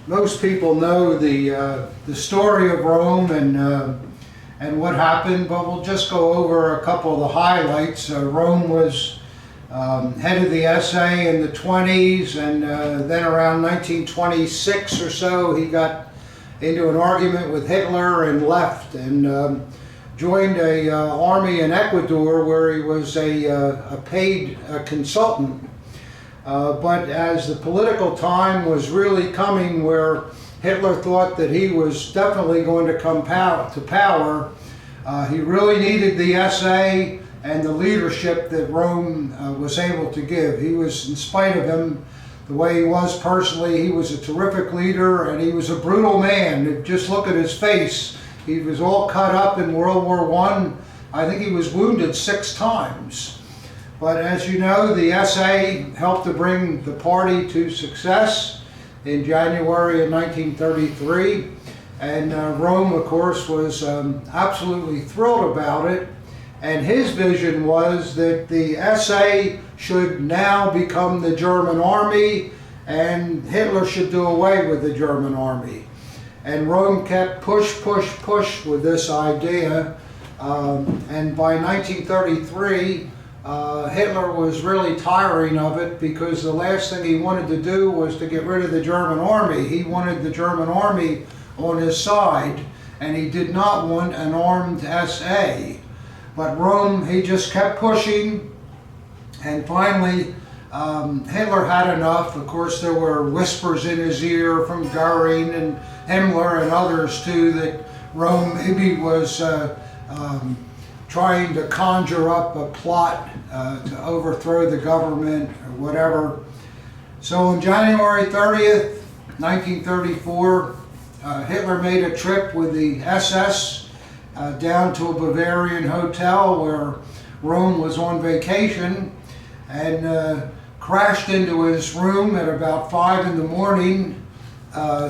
most people know the story of Rome and what happened, but we'll just go over a couple of the highlights. Rome was head of the SA in the 20s, and then around 1926 or so he got into an argument with Hitler and left and joined a army in Ecuador where he was a paid consultant. But as the political time was really coming where Hitler thought that he was definitely going to come to power, he really needed the SA and the leadership that Rome was able to give. He was, in spite of him, the way he was personally, he was a terrific leader and he was a brutal man. Just look at his face. He was all cut up in World War I. I think he was wounded 6 times. But as you know, the SA helped to bring the party to success in January of 1933. And Rome, of course, was absolutely thrilled about it. And his vision was that the SA should now become the German army and Hitler should do away with the German army. And Rome kept push with this idea. And by 1933, Hitler was really tiring of it because the last thing he wanted to do was to get rid of the German army. He wanted the German army on his side, and he did not want an armed SA. But Rome, he just kept pushing, and finally Hitler had enough. Of course, there were whispers in his ear from Goering and Himmler and others too that Rome maybe was trying to conjure up a plot to overthrow the government or whatever. So on January 30th, 1934, Hitler made a trip with the SS down to a Bavarian hotel where Rome was on vacation and crashed into his room at about 5 in the morning,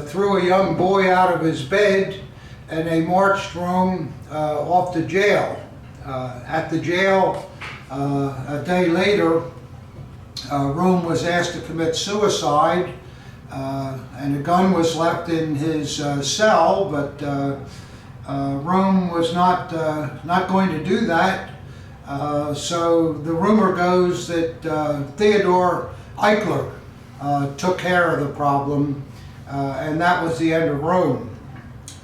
threw a young boy out of his bed, and they marched Rome off to jail. At the jail, a day later, Rome was asked to commit suicide, and a gun was left in his cell, but Rome was not going to do that. So the rumor goes that Theodor Eichler took care of the problem, and that was the end of Rome.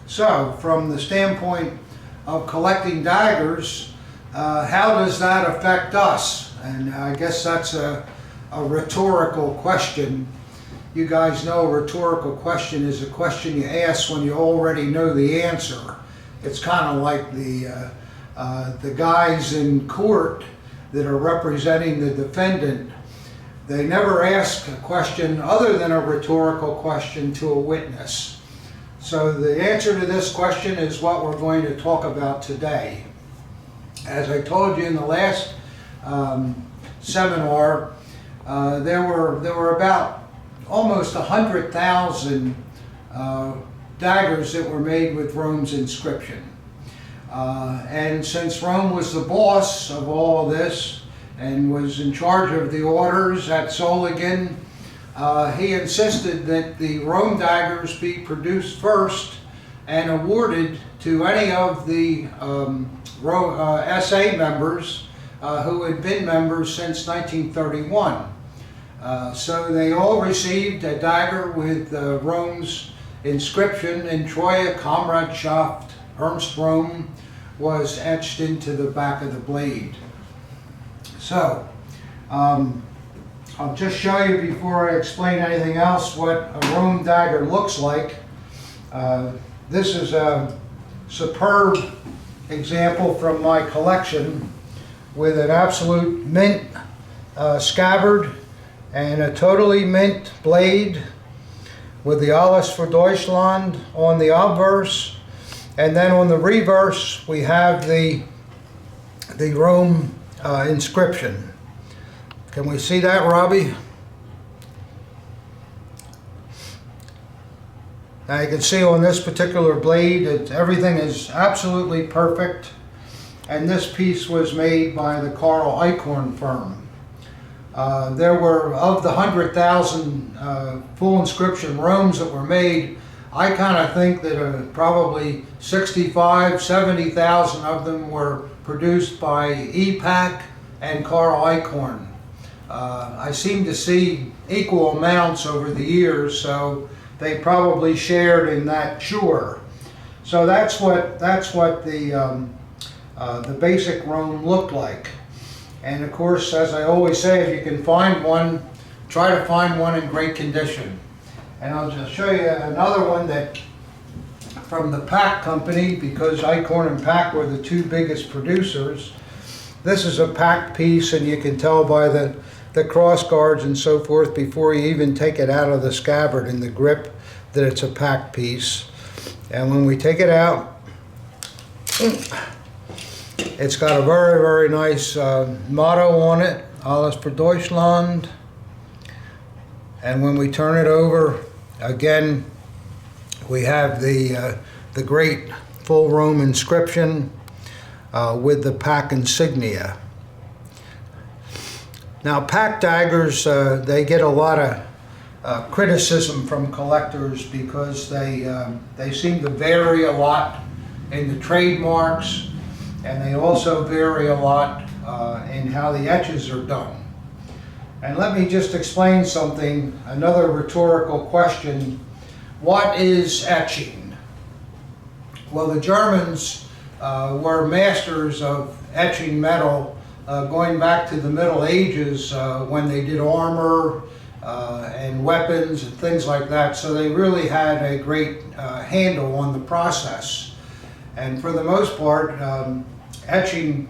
So from the standpoint of collecting daggers, how does that affect us? And I guess that's a rhetorical question. You guys know a rhetorical question is a question you ask when you already know the answer. It's kind of like the guys in court that are representing the defendant. They never ask a question other than a rhetorical question to a witness. So the answer to this question is what we're going to talk about today. As I told you in the last seminar, there were about almost 100,000 daggers that were made with Rome's inscription. And since Rome was the boss of all this and was in charge of the orders at Solingen, he insisted that the Rome daggers be produced first and awarded to any of the SA members who had been members since 1931. So they all received a dagger with Rome's inscription, in Treue Kameradschaft Ernst Rome was etched into the back of the blade. So I'll just show you before I explain anything else what a Rome dagger looks like. This is a superb example from my collection with an absolute mint scabbard and a totally mint blade with the Alles für Deutschland on the obverse, and then on the reverse we have the Rome inscription. Can we see that, Robbie? Now you can see on this particular blade that everything is absolutely perfect, and this piece was made by the Carl Eichhorn firm. There were, of the 100,000 full inscription Romes that were made, I kind of think that probably 65, 70,000 of them were produced by EPAC and Carl Eichhorn. I seem to see equal amounts over the years, so they probably shared in that chore. So that's what the basic Rome looked like. And of course, as I always say, if you can find one, try to find one in great condition. And I'll just show you another one that from the Pack company, because Eichhorn and Pack were the two biggest producers. This is a Pack piece, and you can tell by the cross guards and so forth before you even take it out of the scabbard and the grip that it's a Pack piece. And when we take it out, it's got a very, very nice motto on it, Alles für Deutschland. And when we turn it over, again, we have the great full Rome inscription with the Pack insignia. Now, Pack daggers, they get a lot of criticism from collectors because they seem to vary a lot in the trademarks, and they also vary a lot in how the etches are done. And let me just explain something, another rhetorical question. What is etching? Well, the Germans were masters of etching metal going back to the Middle Ages when they did armor and weapons and things like that. So they really had a great handle on the process. And for the most part, etching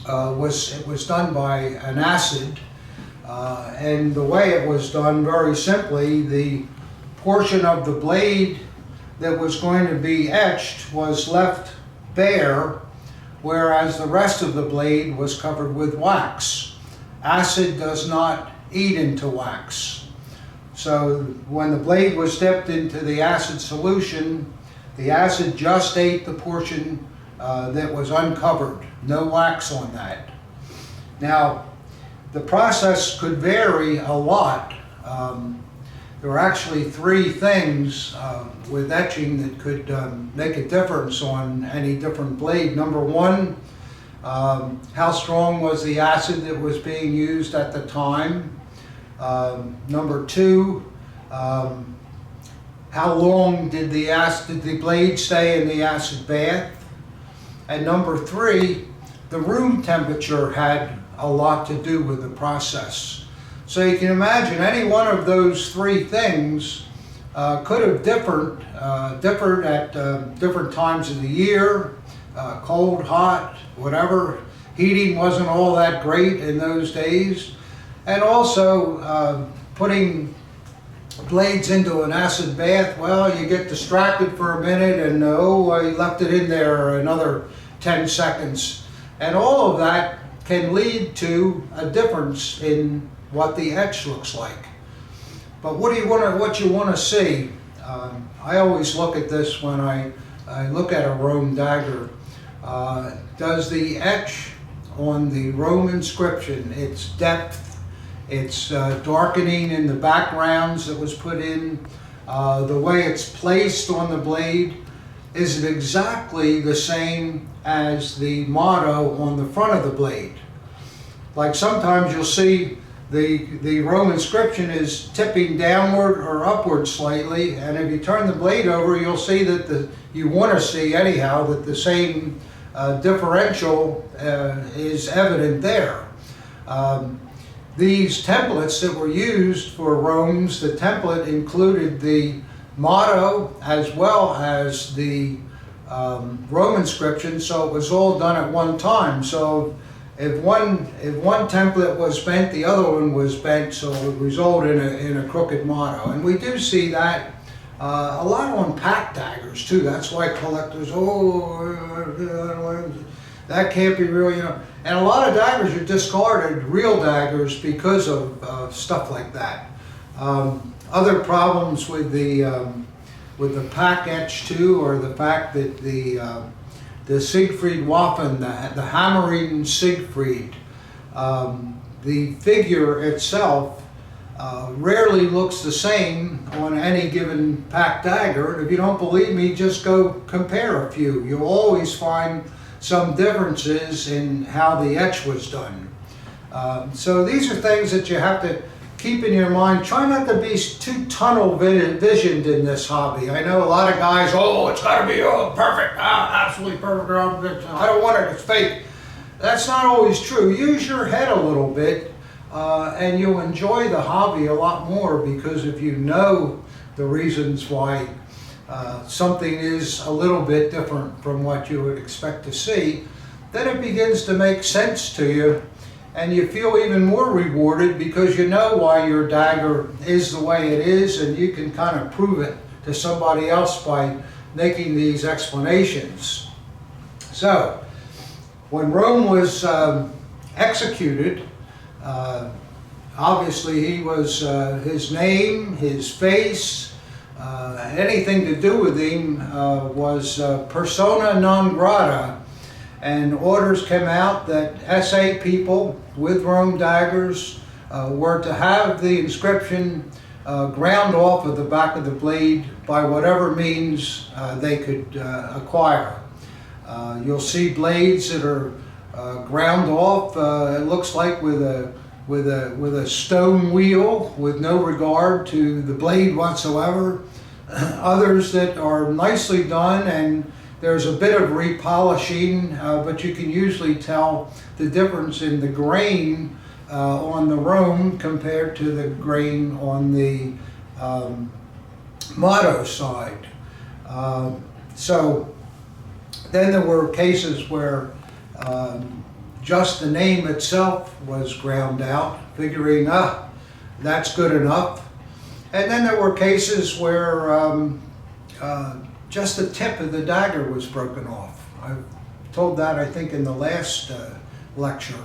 was done by an acid. And the way it was done, very simply, the portion of the blade that was going to be etched was left bare, whereas the rest of the blade was covered with wax. Acid does not eat into wax. So when the blade was dipped into the acid solution, the acid just ate the portion that was uncovered, no wax on that. Now, the process could vary a lot. There were actually three things with etching that could make a difference on any different blade. Number one, how strong was the acid that was being used at the time? Number two, how long did the blade stay in the acid bath? And number three, the room temperature had a lot to do with the process. So you can imagine any one of those three things could have differed at different times of the year, cold, hot, whatever. Heating wasn't all that great in those days. And also putting blades into an acid bath, well, you get distracted for a minute and you left it in there another 10 seconds. And all of that can lead to a difference in what the etch looks like. But what you want to see, I always look at this when I look at a Rome dagger. Does the etch on the Rome inscription, its depth, its darkening in the backgrounds that was put in, the way it's placed on the blade, is it exactly the same as the motto on the front of the blade? Like sometimes you'll see the Rome inscription is tipping downward or upward slightly, and if you turn the blade over, you'll see that you want to see anyhow that the same differential is evident there. These templates that were used for Rome's, the template included the motto as well as the Rome inscription, so it was all done at one time. So if one template was bent, the other one was bent, so it would result in a crooked motto. And we do see that a lot on Pack daggers too. That's why collectors, that can't be real, you know. And a lot of daggers are discarded, real daggers, because of stuff like that. Other problems with the Pack etch too are the fact that the Siegfried Waffen, the hammering Siegfried, the figure itself rarely looks the same on any given pack dagger. And if you don't believe me, just go compare a few. You'll always find some differences in how the etch was done. So these are things that you have to keep in your mind. Try not to be too tunnel visioned in this hobby. I know a lot of guys, oh, it's got to be perfect, absolutely perfect. I don't want it, it's fake. That's not always true. Use your head a little bit and you'll enjoy the hobby a lot more, because if you know the reasons why something is a little bit different from what you would expect to see, then it begins to make sense to you. And you feel even more rewarded because you know why your dagger is the way it is, and you can kind of prove it to somebody else by making these explanations. So, when Rome was executed, obviously he was, his name, his face, anything to do with him was persona non grata. And orders came out that SA people with Rome daggers were to have the inscription ground off of the back of the blade by whatever means they could acquire. You'll see blades that are ground off, it looks like with a stone wheel with no regard to the blade whatsoever. Others that are nicely done, and there's a bit of repolishing, but you can usually tell the difference in the grain on the Rome compared to the grain on the motto side. So then there were cases where just the name itself was ground out, figuring, that's good enough. And then there were cases where just the tip of the dagger was broken off. I told that, I think, in the last lecture.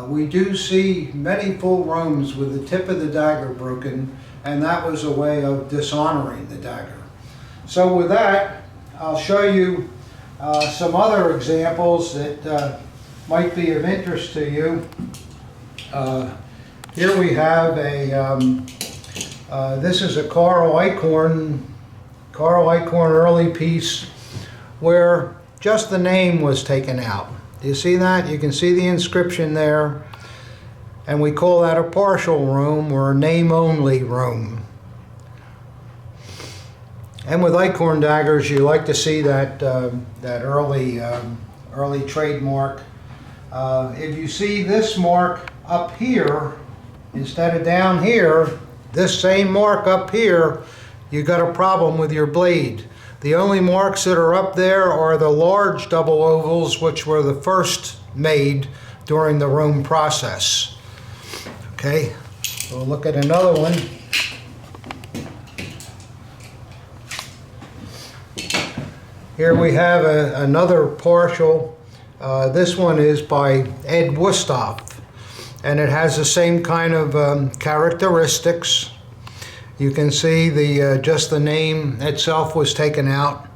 We do see many full Romes with the tip of the dagger broken, and that was a way of dishonoring the dagger. So with that, I'll show you some other examples that might be of interest to you. Here we have a, this is a Carl Eichhorn early piece where just the name was taken out. Do you see that? You can see the inscription there, and we call that a partial Rome or a name-only Rome. And with Eichhorn daggers, you like to see that that early trademark. If you see this mark up here instead of down here, this same mark up here, you got a problem with your blade. The only marks that are up there are the large double ovals, which were the first made during the Rome process. Okay, we'll look at another one. Here we have another partial. This one is by Ed Wusthof, and it has the same kind of characteristics. You can see the just the name itself was taken out.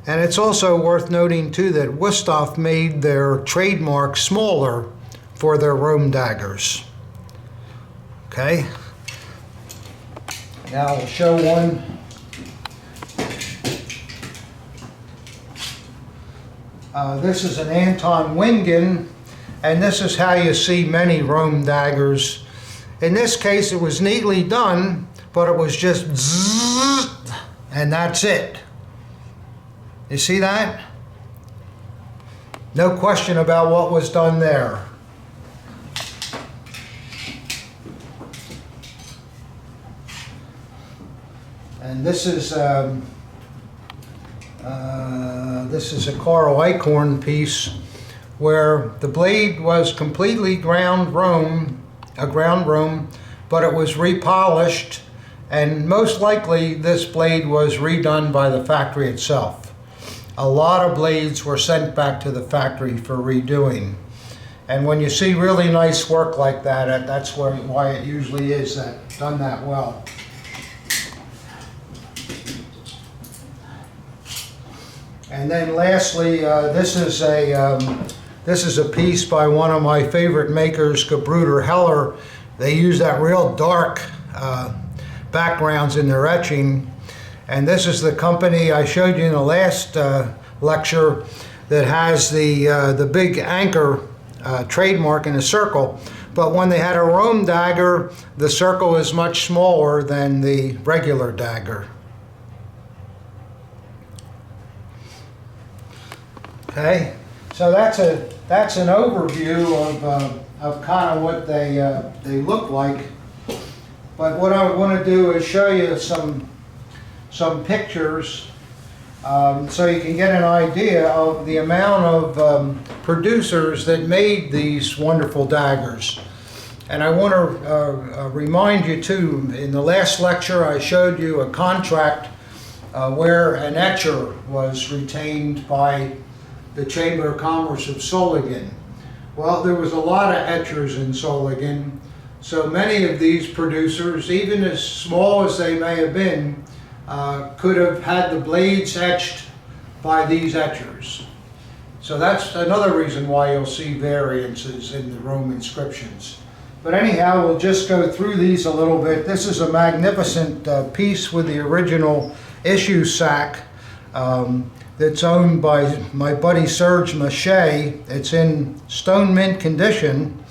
And it's also worth noting too that Wusthof made their trademark smaller for their Rome daggers. Okay. Now we'll show one. This is an Anton Wingen, and this is how you see many Rome daggers. In this case, it was neatly done, but it was just zzz, and that's it. You see that? No question about what was done there. And this is a Carl Eichhorn piece where the blade was completely ground Rome, but it was repolished, and most likely this blade was redone by the factory itself. A lot of blades were sent back to the factory for redoing. And when you see really nice work like that, that's why it usually is done that well. And then lastly, this is a This is a piece by one of my favorite makers, Gebruder Heller. They use that real dark backgrounds in their etching. And this is the company I showed you in the last lecture that has the big anchor trademark in a circle. But when they had a Rome dagger, the circle is much smaller than the regular dagger. Okay, so that's an overview of kind of what they look like. But what I want to do is show you some pictures so you can get an idea of the amount of producers that made these wonderful daggers. And I want to remind you too, in the last lecture I showed you a contract where an etcher was retained by the Chamber of Commerce of Solingen. Well, there was a lot of etchers in Solingen, so many of these producers, even as small as they may have been, could have had the blades etched by these etchers. So that's another reason why you'll see variances in the Rome inscriptions. But anyhow, we'll just go through these a little bit. This is a magnificent piece with the original issue sack that's owned by my buddy Serge Mache. It's in stone mint condition.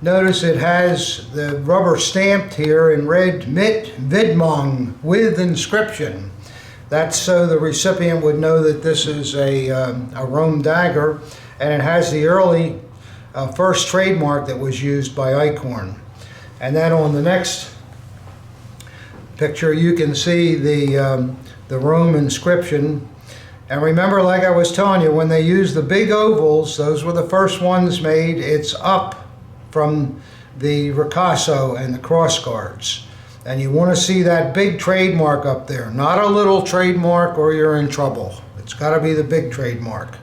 Notice it has the rubber stamped here in red, Mit Widmung, with inscription. That's so the recipient would know that this is a Rome dagger, and it has the early first trademark that was used by Eichhorn. And then on the next picture you can see the Rome inscription. And remember, like I was telling you, when they used the big ovals, those were the first ones made, it's up from the ricasso and the cross guards. And you want to see that big trademark up there, not a little trademark or you're in trouble. It's got to be the big trademark.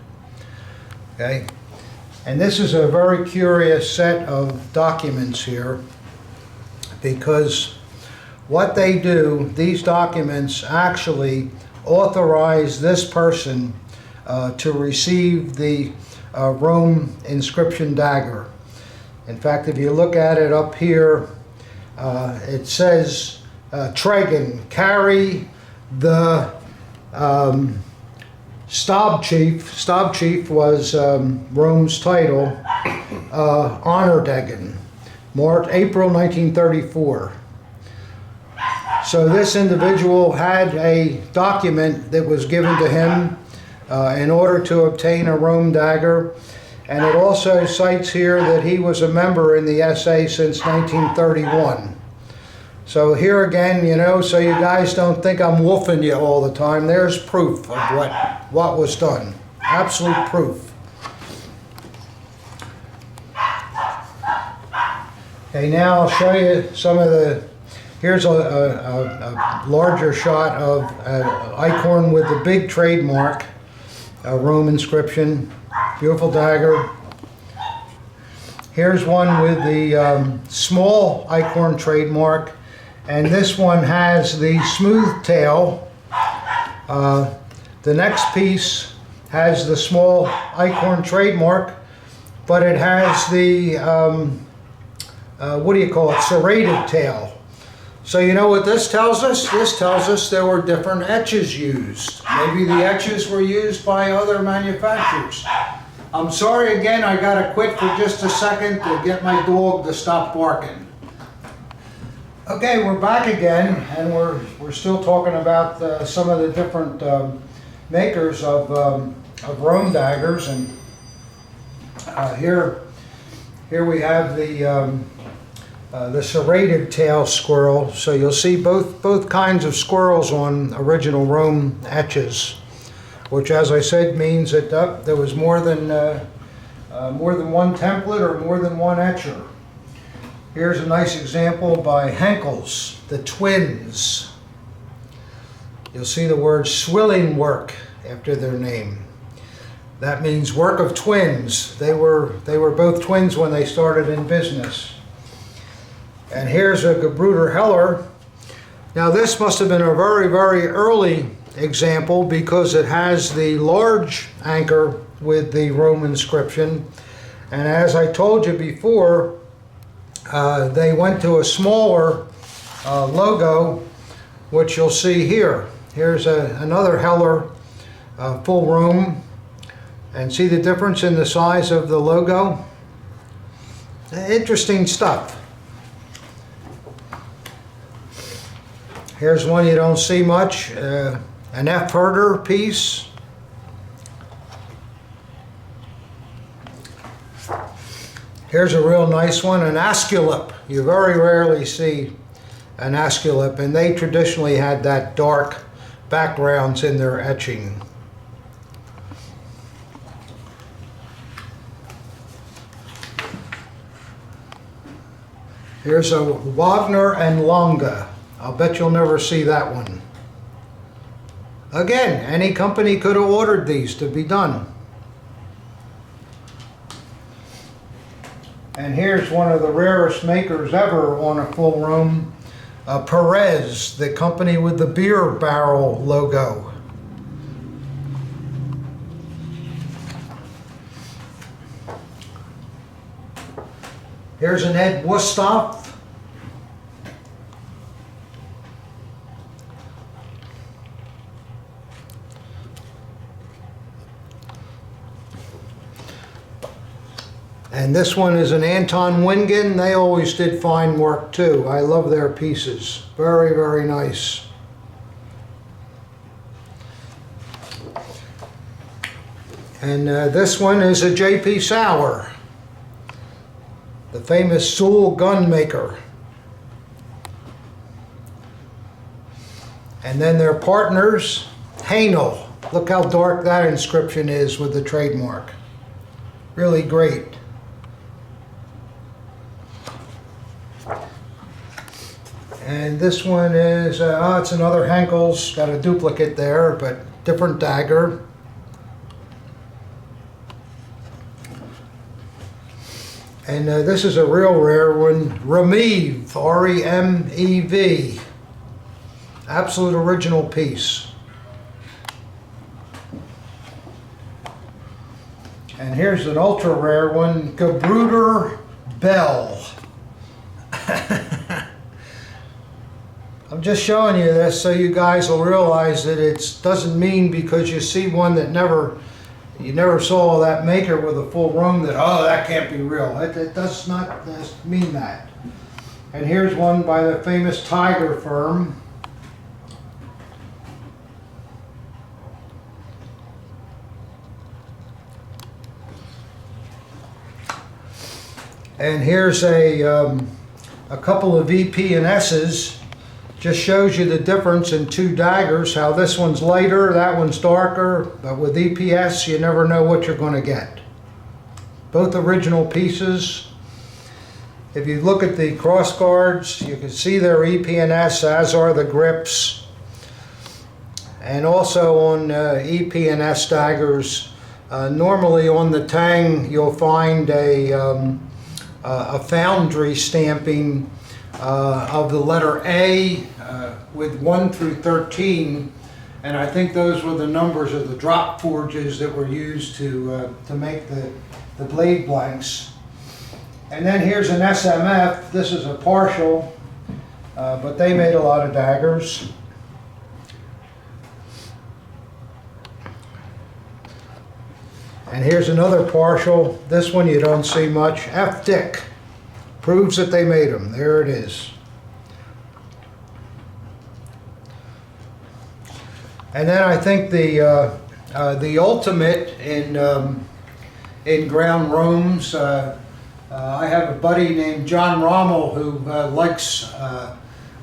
Okay? And this is a very curious set of documents here, because what they do, these documents actually authorize this person to receive the Rome inscription dagger. In fact, if you look at it up here, it says Tragan, carry the Stabchief. Stabchief was Rome's title, Honordegen, April 1934. So this individual had a document that was given to him in order to obtain a Rome dagger. And it also cites here that he was a member in the SA since 1931. So here again, you know, so you guys don't think I'm wolfing you all the time, there's proof of what was done. Absolute proof. Okay, now I'll show you some of the, here's a larger shot of Eichhorn with the big trademark, Rome inscription. Beautiful dagger. Here's one with the small Eichhorn trademark, and this one has the smooth tail. The next piece has the small Eichhorn trademark, but it has the, what do you call it, serrated tail. So you know what this tells us? This tells us there were different etches used. Maybe the etches were used by other manufacturers. I'm sorry again, I gotta quit for just a second to get my dog to stop barking. Okay, we're back again, and we're still talking about some of the different makers of Rome daggers. And here we have the serrated tail squirrel. So you'll see both kinds of squirrels on original Rome etches, which, as I said, means that there was more than one template or more than one etcher. Here's a nice example by Henkel's, the twins. You'll see the word swilling work after their name. That means work of twins. They were both twins when they started in business. And here's a Gebruder Heller. Now this must have been a very, very early example because it has the large anchor with the Rome inscription. And as I told you before, they went to a smaller logo, which you'll see here. Here's another Heller full Rome. And see the difference in the size of the logo? Interesting stuff. Here's one you don't see much, an F. Herder piece. Here's a real nice one, an asculip. You very rarely see an asculip, and they traditionally had that dark backgrounds in their etching. Here's a Wagner and Longa. I'll bet you'll never see that one. Again, any company could have ordered these to be done. And here's one of the rarest makers ever on a full Rome, Perez, the company with the beer barrel logo. Here's an Ed Wusthof. And this one is an Anton Wingen. They always did fine work too. I love their pieces. Very, very nice. And this one is a J.P. Sauer, the famous Suhl gun maker. And then their partners, Haenel. Look how dark that inscription is with the trademark. Really great. And this one is, it's another Henkel's, got a duplicate there, but different dagger. And this is a real rare one, Remev, R-E-M-E-V. Absolute original piece. And here's an ultra rare one, Gebruder Bell. I'm just showing you this so you guys will realize that it doesn't mean because you see one that you never saw that maker with a full Rome that, oh, that can't be real. It does not mean that. And here's one by the famous Tiger firm. And here's a couple of EP and S's. Just shows you the difference in two daggers, how this one's lighter, that one's darker, but with EPS you never know what you're going to get. Both original pieces. If you look at the cross guards, you can see their EP&S, as are the grips. And also on EP&S daggers, normally on the tang you'll find a foundry stamping of the letter A with 1 through 13, and I think those were the numbers of the drop forges that were used to make the blade blanks. And then here's an SMF. This is a partial, but they made a lot of daggers. And here's another partial. This one you don't see much. F. Dick. Proves that they made them. There it is. And then I think the ultimate in ground Romes, I have a buddy named John Rommel who likes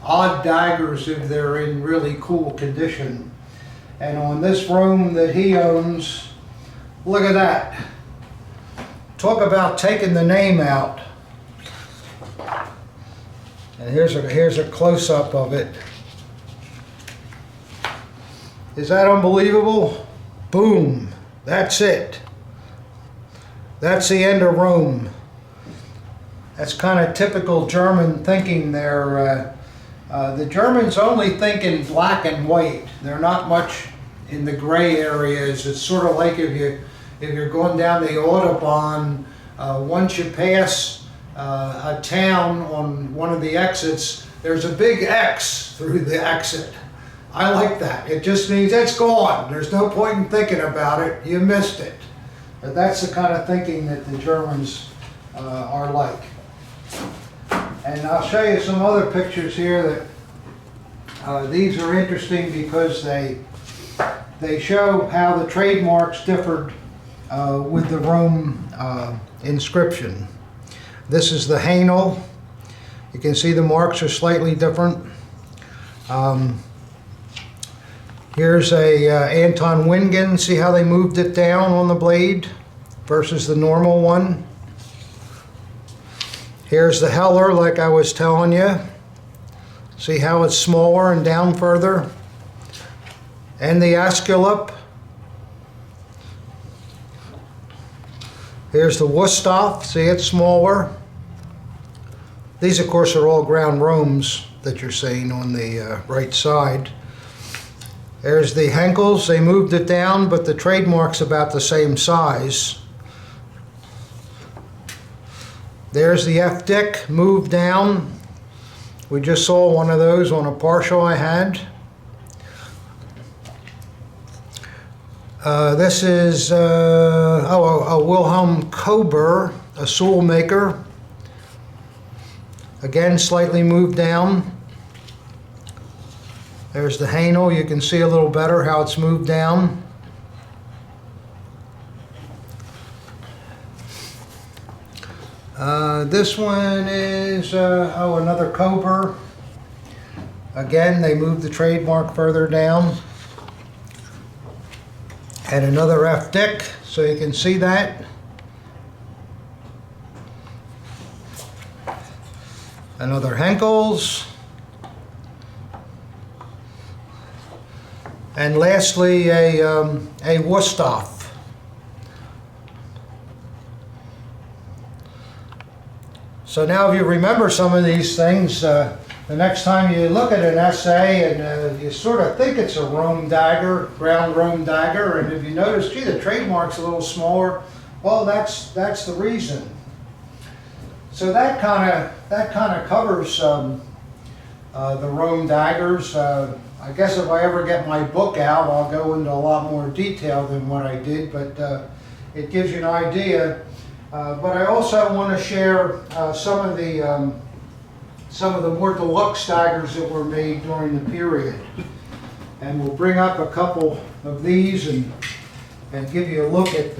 odd daggers if they're in really cool condition. And on this Rome that he owns, look at that. Talk about taking the name out. And here's a close-up of it. Is that unbelievable? Boom. That's it. That's the end of Rome. That's kind of typical German thinking there. The Germans only think in black and white. They're not much in the gray areas. It's sort of like if if you're going down the Audubon, once you pass a town on one of the exits, there's a big X through the exit. I like that. It just means it's gone. There's no point in thinking about it. You missed it. But that's the kind of thinking that the Germans are like. And I'll show you some other pictures here that these are interesting because they show how the trademarks differed with the Rome inscription. This is the Hainel. You can see the marks are slightly different. Here's a Anton Wingen. See how they moved it down on the blade versus the normal one. Here's the Heller, like I was telling you. See how it's smaller and down further. And the Aesculap. Here's the Wusthof. See, it's smaller. These, of course, are all ground Romes that you're seeing on the right side. There's the Henkels. They moved it down, but the trademark's about the same size. There's the F. Dick, moved down. We just saw one of those on a partial I had. This is a Wilhelm Kober, a Sewell maker. Again, slightly moved down. There's the Hainel. You can see a little better how it's moved down. This one is another Kober. Again, they moved the trademark further down. And another F. Dick, so you can see that. Another Henkels. And lastly, a Wusthof. So now if you remember some of these things, the next time you look at an essay and you sort of think it's a Rome dagger, ground Rome dagger, and if you notice, gee, the trademark's a little smaller, well, that's the reason. So that kind of covers the Rome daggers. I guess if I ever get my book out, I'll go into a lot more detail than what I did, but it gives you an idea. But I also want to share some of the more deluxe daggers that were made during the period. And we'll bring up a couple of these and give you a look at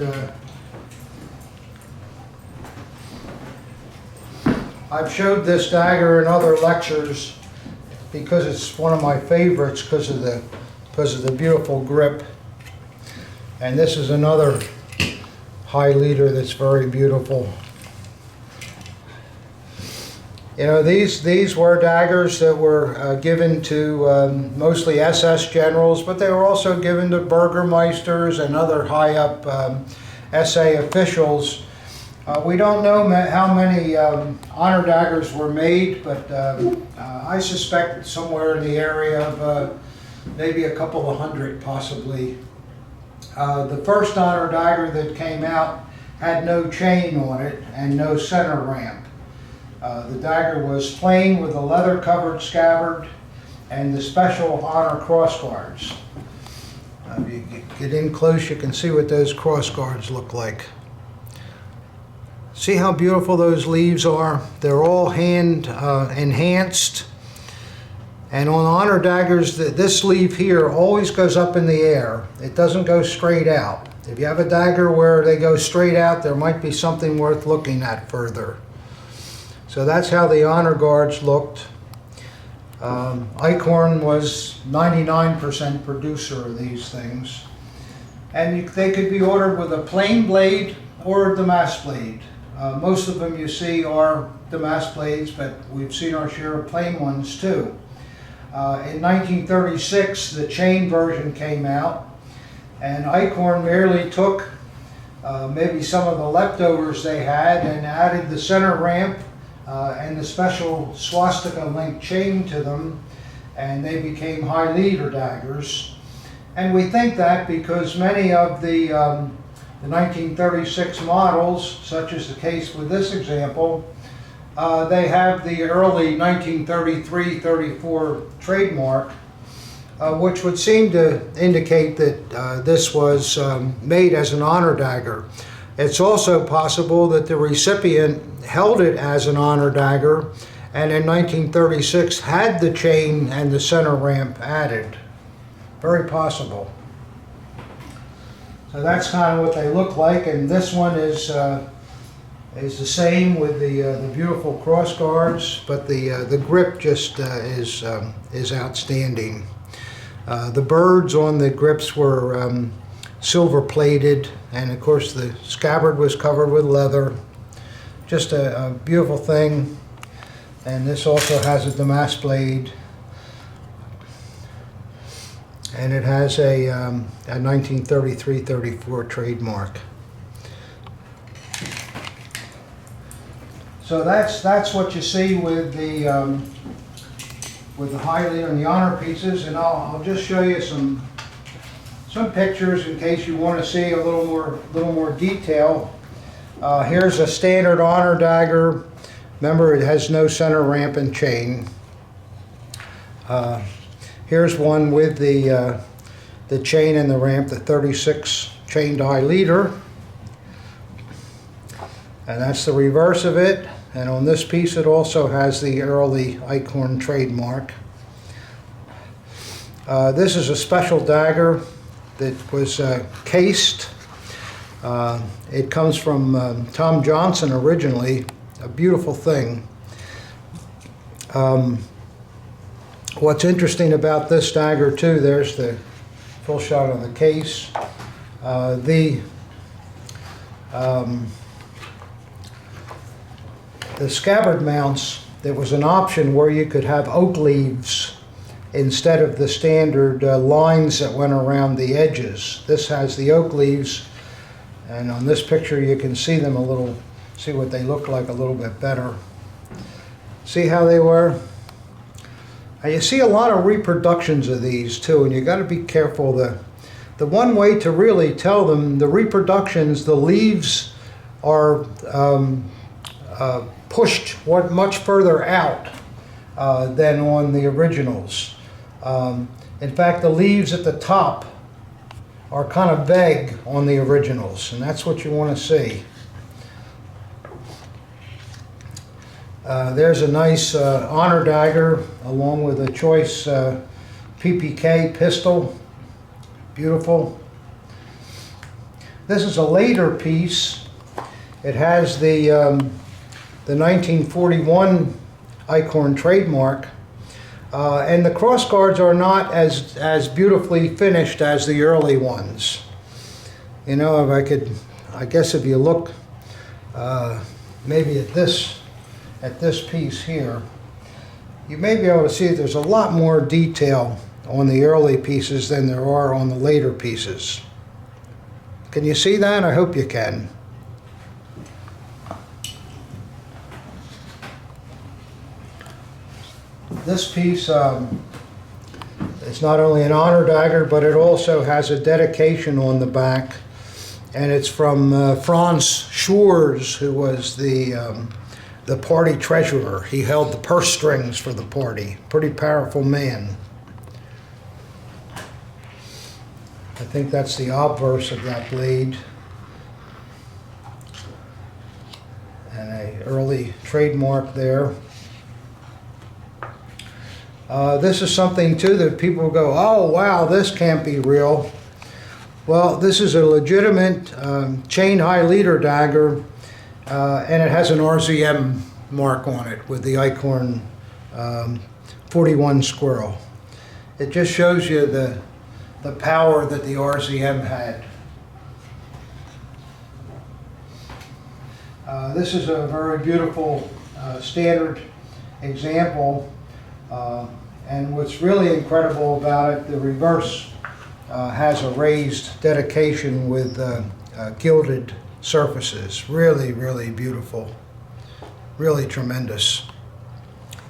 I've showed this dagger in other lectures because it's one of my favorites because of the beautiful grip. And this is another high leader that's very beautiful. You know, these were daggers that were given to mostly SS generals, but they were also given to burgermeisters and other high up SA officials. We don't know how many honor daggers were made, but I suspect somewhere in the area of maybe a couple of hundred possibly. The first honor dagger that came out had no chain on it and no center ramp. The dagger was plain with a leather covered scabbard and the special honor crossguards. If you get in close, you can see what those crossguards look like. See how beautiful those leaves are? They're all hand enhanced. And on honor daggers, this leaf here always goes up in the air. It doesn't go straight out. If you have a dagger where they go straight out, there might be something worth looking at further. So that's how the honor guards looked. Eichhorn was 99% producer of these things. And they could be ordered with a plain blade or a damask blade. Most of them you see are damask blades, but we've seen our share of plain ones too. In 1936, the chain version came out, and Eichhorn merely took maybe some of the leftovers they had and added the center ramp and the special swastika link chain to them, and they became high leader daggers. And we think that because many of the the 1936 models, such as the case with this example, they have the early 1933-34 trademark, which would seem to indicate that this was made as an honor dagger. It's also possible that the recipient held it as an honor dagger and in 1936 had the chain and the center ramp added. Very possible. So that's kind of what they look like, and this one is the same with the beautiful cross guards, but the grip just is outstanding. The birds on the grips were silver plated, and of course the scabbard was covered with leather. Just a beautiful thing. And this also has a damask blade, and it has a 1933-34 trademark. So that's what you see with the high leader and the honor pieces, and I'll just show you some pictures in case you want to see a little more detail. Here's a standard honor dagger. Remember, it has no center ramp and chain. Here's one with the chain and the ramp, the 36 chain die leader. And that's the reverse of it. And on this piece it also has the early Eichhorn trademark. This is a special dagger that was cased. It comes from Tom Johnson originally. A beautiful thing. What's interesting about this dagger too, there's the full shot of the case. The scabbard mounts, there was an option where you could have oak leaves instead of the standard lines that went around the edges. This has the oak leaves, and on this picture you can see them see what they look like a little bit better. See how they were? And you see a lot of reproductions of these too, and you got to be careful. The one way to really tell them, the reproductions, the leaves are pushed much further out than on the originals. In fact, the leaves at the top are kind of vague on the originals, and that's what you want to see. There's a nice honor dagger along with a choice PPK pistol. Beautiful. This is a later piece. It has the 1941 Eichhorn trademark, and the cross guards are not as beautifully finished as the early ones. You know, I guess if you look maybe at this piece here, you may be able to see that there's a lot more detail on the early pieces than there are on the later pieces. Can you see that? I hope you can. This piece is not only an honor dagger, but it also has a dedication on the back, and it's from Franz Schwarz, who was the party treasurer. He held the purse strings for the party. Pretty powerful man. I think that's the obverse of that blade. And an early trademark there. This is something too that people go, oh wow, this can't be real. Well, this is a legitimate chain high leader dagger. And it has an RZM mark on it with the Eichhorn 41 squirrel. It just shows you the power that the RZM had. This is a very beautiful standard example, and what's really incredible about it, the reverse has a raised dedication with gilded surfaces. Really, really beautiful. Really tremendous.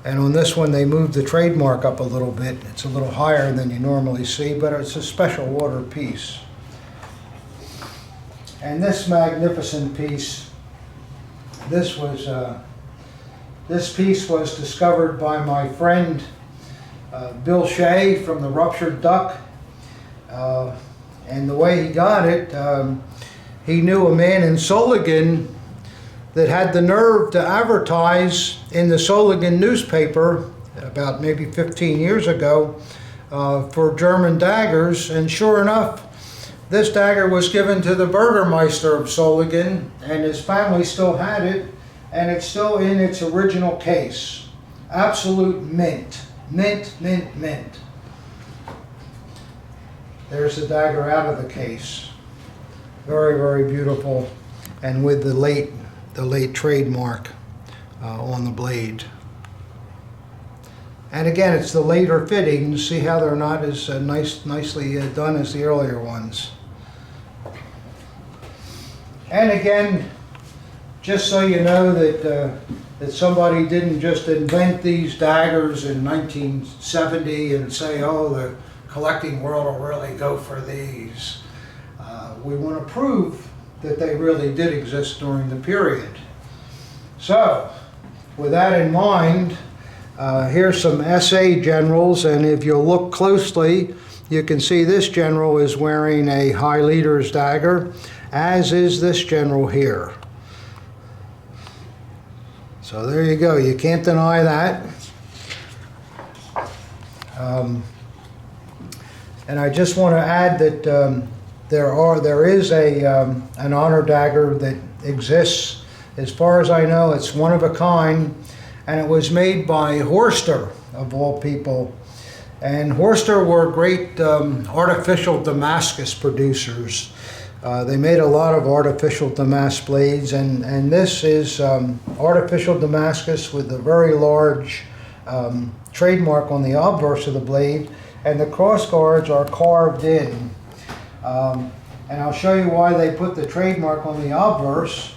And on this one they moved the trademark up a little bit. It's a little higher than you normally see, but it's a special order piece. And this magnificent piece, this piece was discovered by my friend Bill Shea from the Ruptured Duck. And the way he got it, he knew a man in Soligan that had the nerve to advertise in the Soligan newspaper about maybe 15 years ago for German daggers, and sure enough, this dagger was given to the Burgermeister of Soligan, and his family still had it, and it's still in its original case. Absolute mint. Mint, mint, mint. There's the dagger out of the case. Very, very beautiful, and with the late trademark on the blade. And again, it's the later fittings. See how they're not as nicely done as the earlier ones. And again, just so you know that somebody didn't just invent these daggers in 1970 and say, oh, the collecting world will really go for these. We want to prove that they really did exist during the period. So, with that in mind, here's some SA generals, and if you look closely, you can see this general is wearing a high leader's dagger, as is this general here. So there you go, you can't deny that. And I just want to add that there is an honor dagger that exists. As far as I know, it's one of a kind, and it was made by Horster, of all people. And Horster were great artificial Damascus producers. They made a lot of artificial Damascus blades, and this is artificial Damascus with a very large trademark on the obverse of the blade, and the cross guards are carved in. And I'll show you why they put the trademark on the obverse.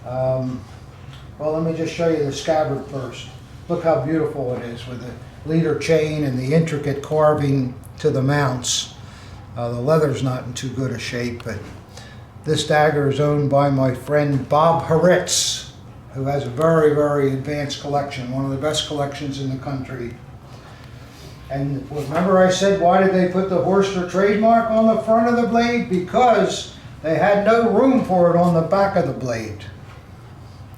Well, let me just show you the scabbard first. Look how beautiful it is with the leader chain and the intricate carving to the mounts. The leather's not in too good a shape, but this dagger is owned by my friend Bob Haritz, who has a very, very advanced collection, one of the best collections in the country. And remember I said, why did they put the Horster trademark on the front of the blade? Because they had no room for it on the back of the blade.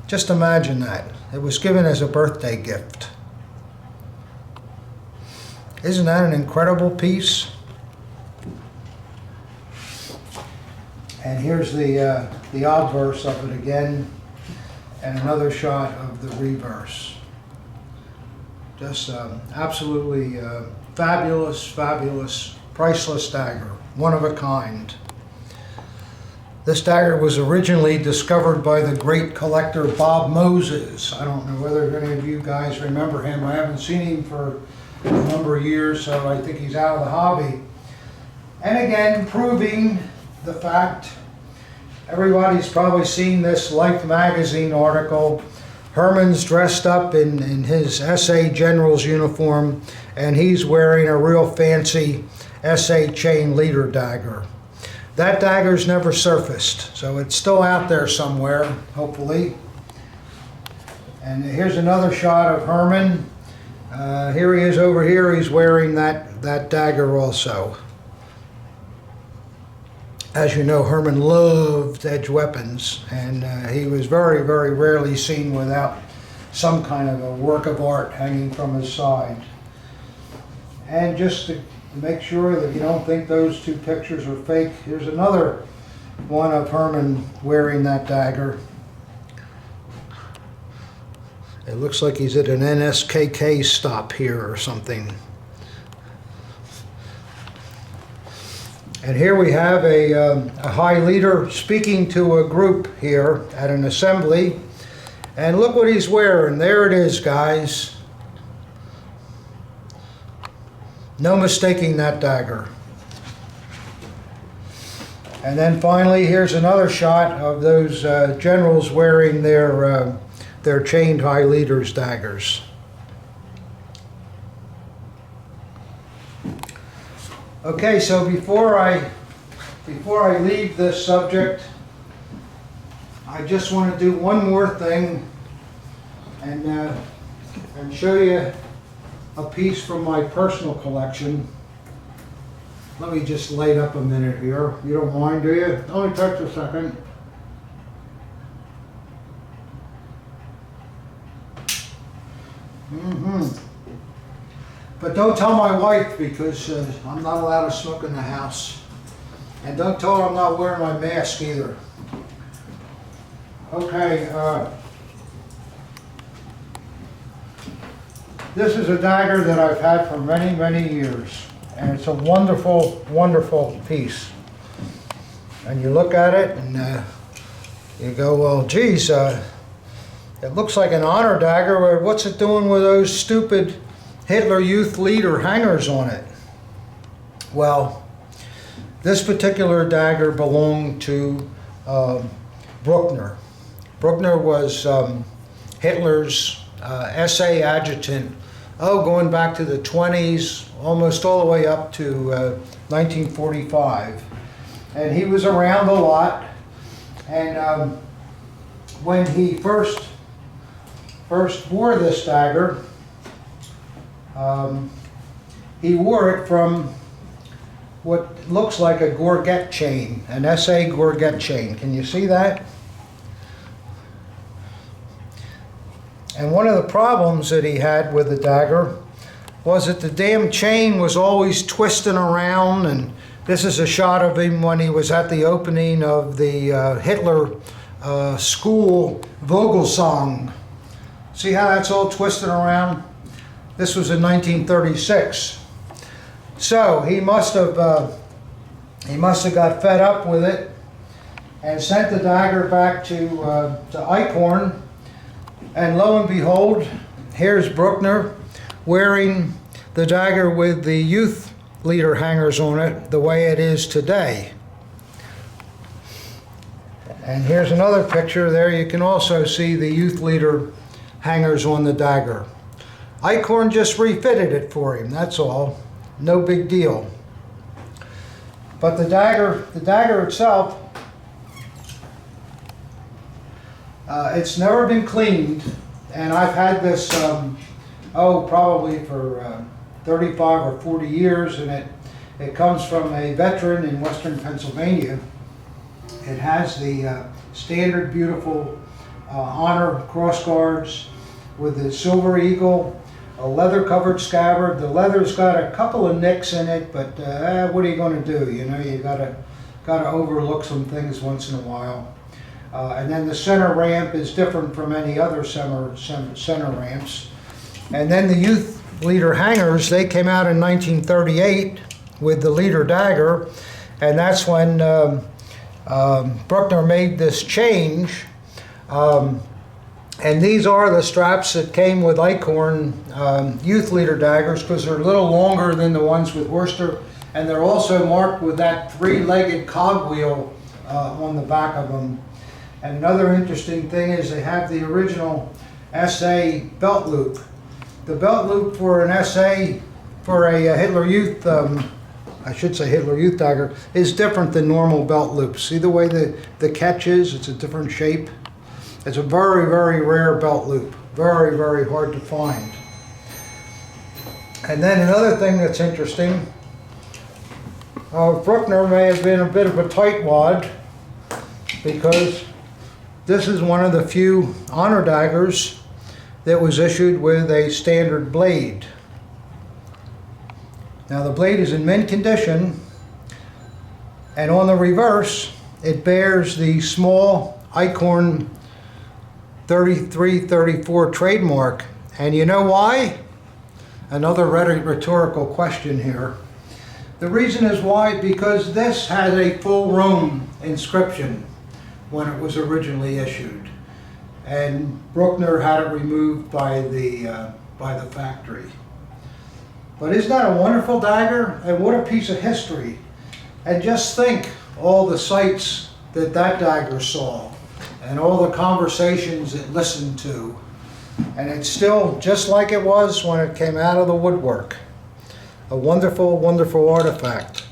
Just imagine that. It was given as a birthday gift. Isn't that an incredible piece? And here's the obverse of it again, and another shot of the reverse. Just absolutely fabulous, fabulous, priceless dagger, one of a kind. This dagger was originally discovered by the great collector Bob Moses. I don't know whether any of you guys remember him. I haven't seen him for a number of years, so I think he's out of the hobby. And again, proving the fact, everybody's probably seen this Life magazine article. Herman's dressed up in his SA General's uniform, and he's wearing a real fancy SA chain leader dagger. That dagger's never surfaced, so it's still out there somewhere, hopefully. And here's another shot of Herman. Here he is over here, he's wearing that dagger also. As you know, Herman loved edge weapons, and he was very, very rarely seen without some kind of a work of art hanging from his side. And just to make sure that you don't think those two pictures are fake, here's another one of Herman wearing that dagger. It looks like he's at an NSKK stop here or something. And here we have a high leader speaking to a group here at an assembly. And look what he's wearing. There it is, guys. No mistaking that dagger. And then finally, here's another shot of those generals wearing their chained high leaders' daggers. Okay, so before I leave this subject, I just want to do one more thing and show you a piece from my personal collection. Let me just light up a minute here. You don't mind, do you? Only touch a second. But don't tell my wife, because I'm not allowed to smoke in the house. And don't tell her I'm not wearing my mask either. Okay, this is a dagger that I've had for many, many years. And it's a wonderful, wonderful piece. And you look at it and you go, well, geez, it looks like an honor dagger. What's it doing with those stupid Hitler Youth Leader hangers on it? Well, this particular dagger belonged to Bruckner. Bruckner was Hitler's SA adjutant, going back to the 20s, almost all the way up to 1945. And he was around a lot. And when he first wore this dagger, he wore it from what looks like a gorget chain, an SA gorget chain. Can you see that? And one of the problems that he had with the dagger was that the damn chain was always twisting around. And this is a shot of him when he was at the opening of the Hitler school Vogelsang. See how that's all twisted around? This was in 1936. So he must have got fed up with it and sent the dagger back to Eichhorn. And lo and behold, here's Bruckner wearing the dagger with the Youth Leader hangers on it the way it is today. And here's another picture there. You can also see the Youth Leader hangers on the dagger. Eichhorn just refitted it for him, that's all. No big deal. But the dagger itself, it's never been cleaned, and I've had this, probably for 35 or 40 years, and it comes from a veteran in western Pennsylvania. It has the standard beautiful honor cross guards with the silver eagle, a leather covered scabbard. The leather's got a couple of nicks in it, but what are you going to do? You know, you gotta overlook some things once in a while. And then the center ramp is different from any other center ramps. And then the Youth Leader hangers, they came out in 1938 with the Leader dagger, and that's when Bruckner made this change. And these are the straps that came with Eichhorn Youth Leader daggers, because they're a little longer than the ones with Worcester, and they're also marked with that three-legged cogwheel on the back of them. And another interesting thing is they have the original SA belt loop. The belt loop for an SA, for a Hitler Youth, I should say Hitler Youth dagger, is different than normal belt loops. See the way the catch is? It's a different shape. It's a very, very rare belt loop. Very, very hard to find. And then another thing that's interesting, Bruckner may have been a bit of a tightwad, because this is one of the few honor daggers that was issued with a standard blade. Now the blade is in mint condition, and on the reverse it bears the small Eichhorn 3334 trademark. And you know why? Another rhetorical question here. The reason is why, because this has a full Rome inscription when it was originally issued, and Bruckner had it removed by the factory. But isn't that a wonderful dagger? And what a piece of history. And just think all the sights that dagger saw, and all the conversations it listened to. And it's still just like it was when it came out of the woodwork. A wonderful, wonderful artifact.